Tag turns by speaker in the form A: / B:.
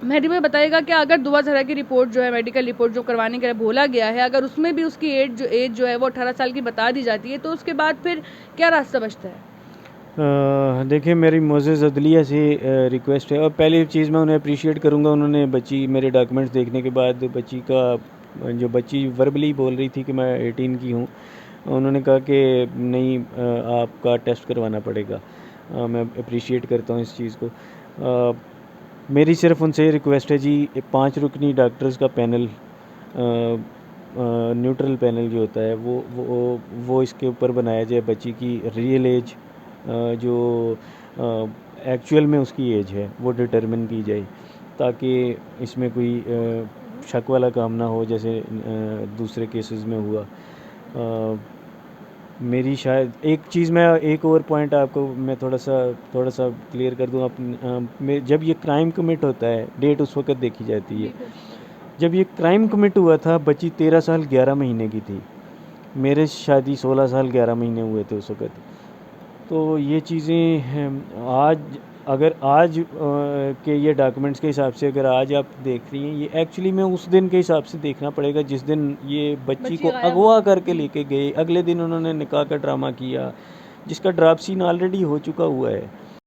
A: मेहदी भाई बताइएगा कि अगर दुआ जहरा की रिपोर्ट जो है, मेडिकल रिपोर्ट जो करवाने के लिए बोला गया है, अगर उसमें भी उसकी एज जो है वो 18 साल की बता दी जाती है, तो उसके बाद फिर क्या रास्ता बचता है?
B: देखिए, मेरी मोअज़्ज़ज़ अदलिया से रिक्वेस्ट है, और पहली चीज़ मैं उन्हें अप्रिशिएट करूँगा, उन्होंने बच्ची मेरे डॉक्यूमेंट्स देखने के बाद बच्ची का जो बच्ची वर्बली बोल रही थी कि मैं 18 की हूँ, उन्होंने कहा कि नहीं, आपका टेस्ट करवाना पड़ेगा। मैं अप्रिशिएट करता हूँ इस चीज़ को। मेरी सिर्फ उनसे ये रिक्वेस्ट है जी, 5 रुकनी डॉक्टर्स का पैनल, न्यूट्रल पैनल जो होता है वो इसके ऊपर बनाया जाए, बच्ची की रियल एज जो एक्चुअल में उसकी एज है वो डिटरमिन की जाए, ताकि इसमें कोई शक वाला काम ना हो जैसे दूसरे केसेस में हुआ। मेरी शायद एक चीज़, मैं एक और पॉइंट आपको मैं थोड़ा सा क्लियर कर दूँ। जब ये क्राइम कमिट होता है, डेट उस वक्त देखी जाती है जब ये क्राइम कमिट हुआ था। बच्ची 13 साल 11 महीने की थी, मेरे शादी 16 साल 11 महीने हुए थे उस वक्त। तो ये चीज़ें हैं। अगर आज के ये डॉक्यूमेंट्स के हिसाब से अगर आज आप देख रही हैं, ये एक्चुअली में उस दिन के हिसाब से देखना पड़ेगा जिस दिन ये बच्ची
A: बच्ची
B: को
A: गायब
B: अगवा
A: हुई।
B: करके लेके गए। अगले दिन उन्होंने निकाह का ड्रामा किया, जिसका ड्राप सीन ऑलरेडी हो चुका हुआ है।